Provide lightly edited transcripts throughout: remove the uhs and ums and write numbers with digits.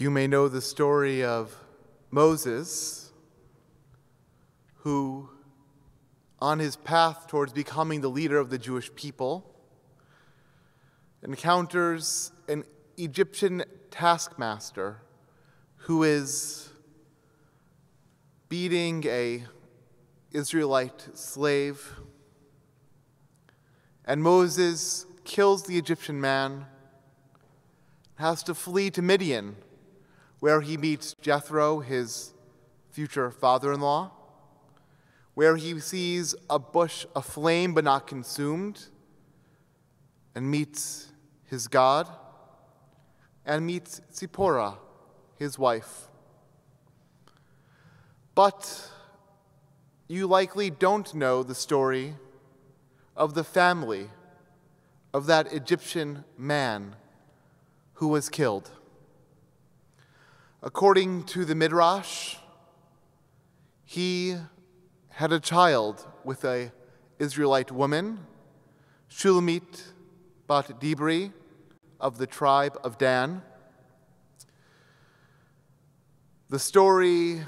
You may know the story of Moses, who, on his path towards becoming the leader of the Jewish people, encounters an Egyptian taskmaster who is beating an Israelite slave. And Moses kills the Egyptian man, has to flee to Midian, where he meets Jethro, his future father-in-law, where he sees a bush aflame but not consumed, and meets his God, and meets Zipporah, his wife. But you likely don't know the story of the family of that Egyptian man who was killed. According to the Midrash, he had a child with an Israelite woman, Shulamit bat Dibri, of the tribe of Dan. The story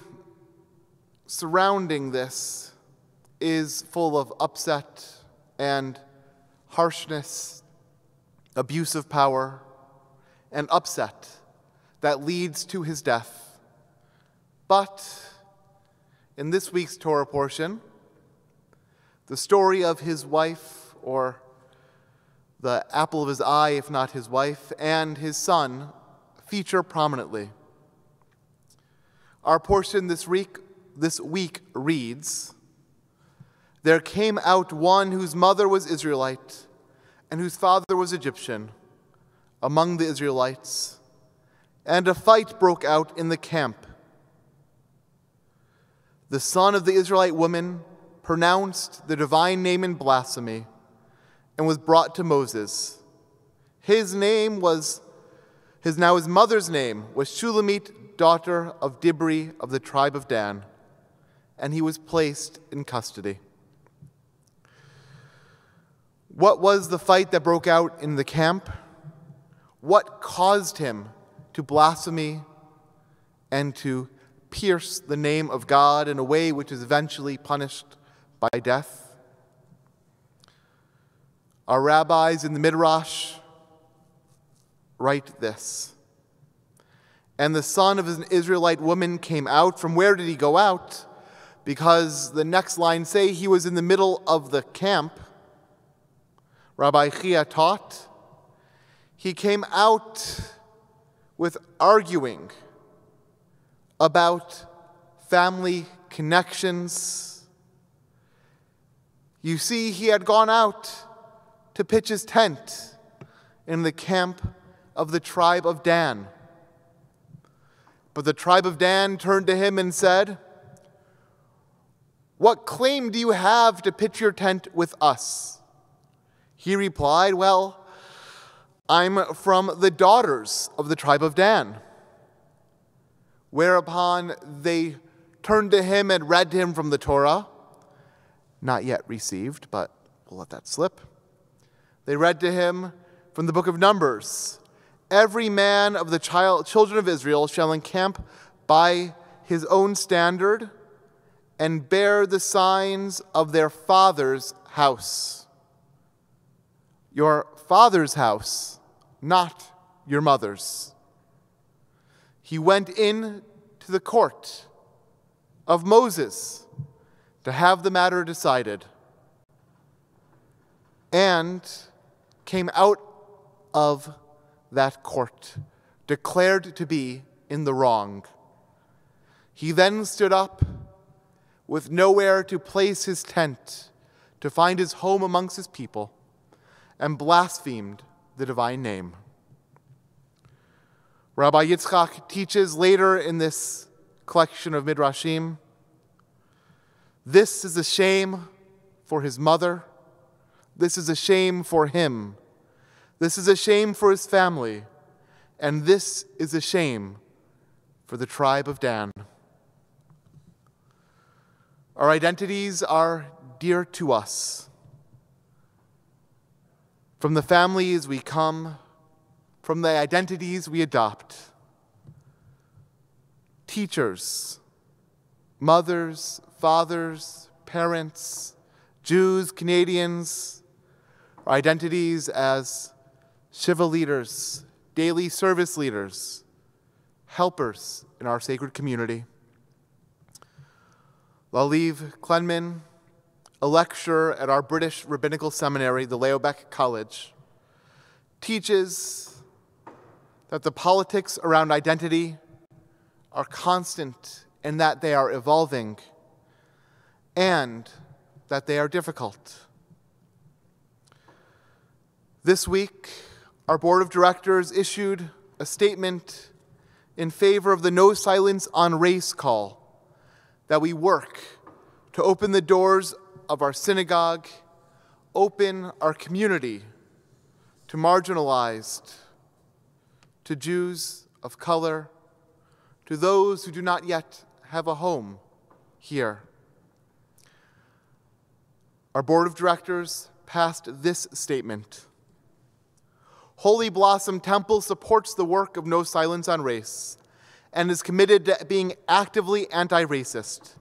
surrounding this is full of upset and harshness, abuse of power, and upset that leads to his death. But in this week's Torah portion, the story of his wife, or the apple of his eye, if not his wife, and his son feature prominently. Our portion this week reads, "There came out one whose mother was Israelite and whose father was Egyptian among the Israelites, and a fight broke out in the camp. The son of the Israelite woman pronounced the divine name in blasphemy and was brought to Moses. His mother's name was Shulamit, daughter of Dibri of the tribe of Dan, and he was placed in custody." What was the fight that broke out in the camp? What caused him to blaspheme and to pierce the name of God in a way which is eventually punished by death? Our rabbis in the Midrash write this: "And the son of an Israelite woman came out." From where did he go out? Because the next line say he was in the middle of the camp. Rabbi Chia taught he came out with arguing about family connections. You see, he had gone out to pitch his tent in the camp of the tribe of Dan. But the tribe of Dan turned to him and said, "What claim do you have to pitch your tent with us?" He replied, "Well, I'm from the daughters of the tribe of Dan." Whereupon they turned to him and read to him from the Torah, not yet received, but we'll let that slip. They read to him from the book of Numbers, "Every man of the children of Israel shall encamp by his own standard and bear the signs of their father's house." Your father's house, not your mother's. He went in to the court of Moses to have the matter decided, and came out of that court declared to be in the wrong. He then stood up with nowhere to place his tent, to find his home amongst his people, and blasphemed the divine name. Rabbi Yitzchak teaches later in this collection of Midrashim, this is a shame for his mother, this is a shame for him, this is a shame for his family, and this is a shame for the tribe of Dan. Our identities are dear to us. From the families we come, from the identities we adopt. teachers, mothers, fathers, parents, Jews, Canadians, our identities as Shiva leaders, daily service leaders, helpers in our sacred community. Laliv Klenman, a lecturer at our British Rabbinical Seminary, the Leobeck College, teaches that the politics around identity are constant and that they are evolving and that they are difficult. This week, our board of directors issued a statement in favor of the No Silence on Race call, that we work to open the doors of our synagogue, open our community to marginalized, to Jews of color, to those who do not yet have a home here. Our board of directors passed this statement. Holy Blossom Temple supports the work of No Silence on Race and is committed to being actively anti-racist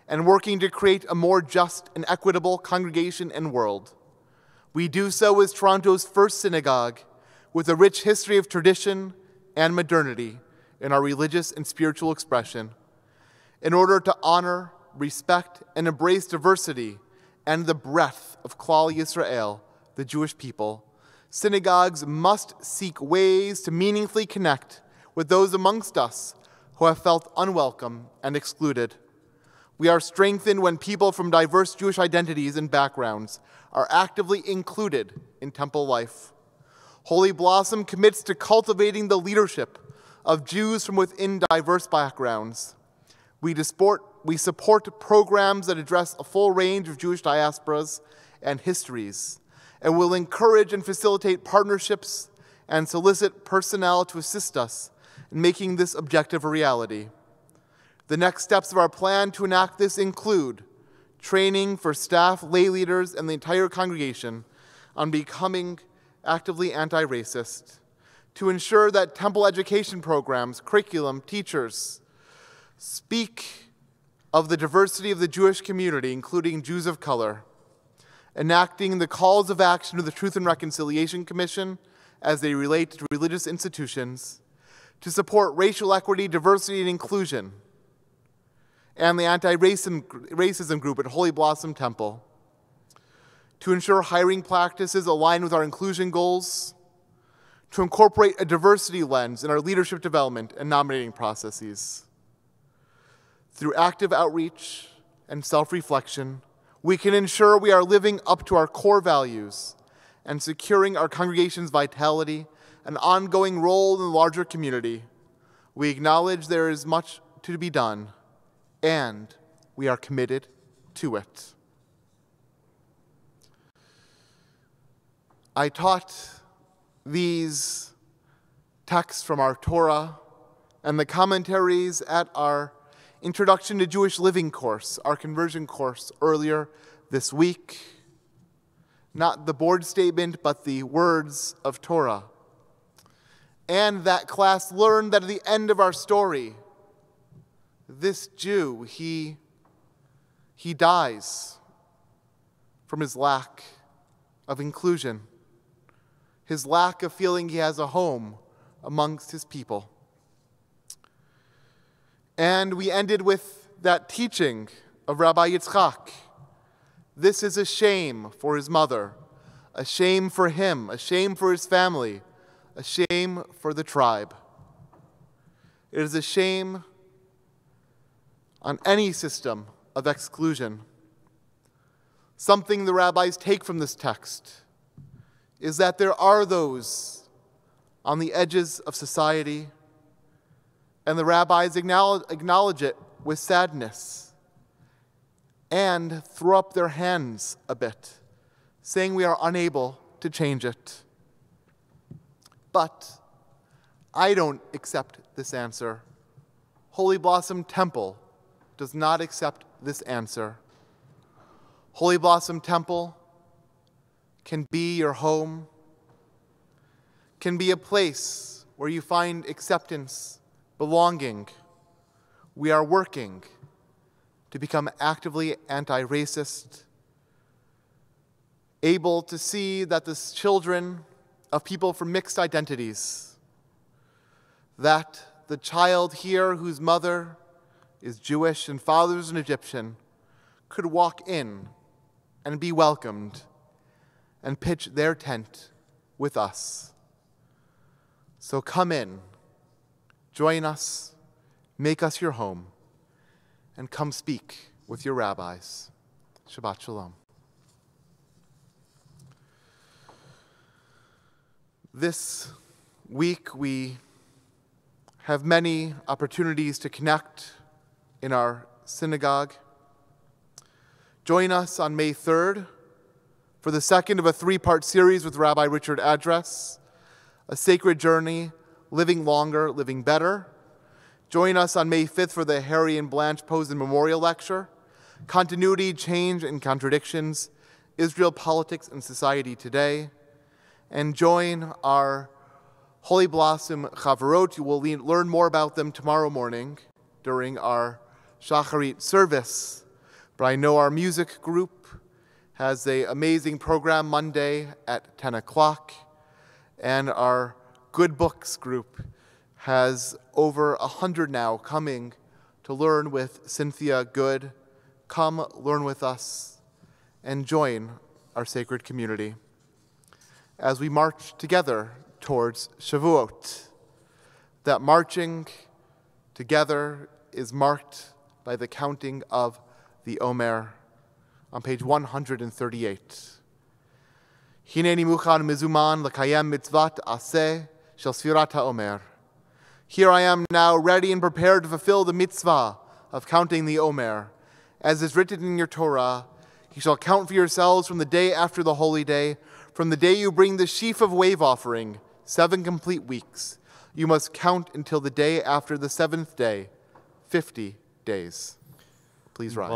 and working to create a more just and equitable congregation and world. We do so as Toronto's first synagogue with a rich history of tradition and modernity in our religious and spiritual expression. In order to honor, respect, and embrace diversity and the breadth of Klal Yisrael, the Jewish people, synagogues must seek ways to meaningfully connect with those amongst us who have felt unwelcome and excluded. We are strengthened when people from diverse Jewish identities and backgrounds are actively included in temple life. Holy Blossom commits to cultivating the leadership of Jews from within diverse backgrounds. We support programs that address a full range of Jewish diasporas and histories, and will encourage and facilitate partnerships and solicit personnel to assist us in making this objective a reality. The next steps of our plan to enact this include training for staff, lay leaders, and the entire congregation on becoming actively anti-racist, to ensure that temple education programs, curriculum, teachers speak of the diversity of the Jewish community, including Jews of color, enacting the calls of action of the Truth and Reconciliation Commission as they relate to religious institutions, to support racial equity, diversity, and inclusion, and the anti-racism group at Holy Blossom Temple, to ensure hiring practices align with our inclusion goals, to incorporate a diversity lens in our leadership development and nominating processes. Through active outreach and self-reflection, we can ensure we are living up to our core values and securing our congregation's vitality and ongoing role in the larger community. We acknowledge there is much to be done, and we are committed to it. I taught these texts from our Torah and the commentaries at our Introduction to Jewish Living course, our conversion course, earlier this week. Not the board statement, but the words of Torah. And that class learned that at the end of our story, this Jew, he dies from his lack of inclusion, his lack of feeling he has a home amongst his people. And we ended with that teaching of Rabbi Yitzchak. This is a shame for his mother, a shame for him, a shame for his family, a shame for the tribe. It is a shame on any system of exclusion. Something the rabbis take from this text is that there are those on the edges of society, and the rabbis acknowledge it with sadness and throw up their hands a bit, saying we are unable to change it. But I don't accept this answer. Holy Blossom Temple does not accept this answer. Holy Blossom Temple can be your home, can be a place where you find acceptance, belonging, we are working to become actively anti-racist, able to see that the children of people from mixed identities, that the child here whose mother is Jewish and father is an Egyptian, could walk in and be welcomed and pitch their tent with us. So come in, join us, make us your home, and come speak with your rabbis. Shabbat Shalom. This week we have many opportunities to connect in our synagogue. Join us on May 3rd for the second of a three-part series with Rabbi Richard Address, A Sacred Journey, Living Longer, Living Better. Join us on May 5th for the Harry and Blanche Posen Memorial Lecture, Continuity, Change, and Contradictions, Israel, Politics, and Society Today. And join our Holy Blossom Chavarot. You will learn more about them tomorrow morning during our Shacharit service. But I know our music group has an amazing program Monday at 10 o'clock, and our Good Books group has over 100 now coming to learn with Cynthia Good. Come learn with us and join our sacred community as we march together towards Shavuot. That marching together is marked by the counting of the Omer on page 138. Hineni muchan mizuman l'kayem mitzvat aseh shel sfirat ha'omer. Here I am now ready and prepared to fulfill the mitzvah of counting the Omer. As is written in your Torah, you shall count for yourselves from the day after the holy day, from the day you bring the sheaf of wave offering, 7 complete weeks. You must count until the day after the 7th day, 50 days. Please rise.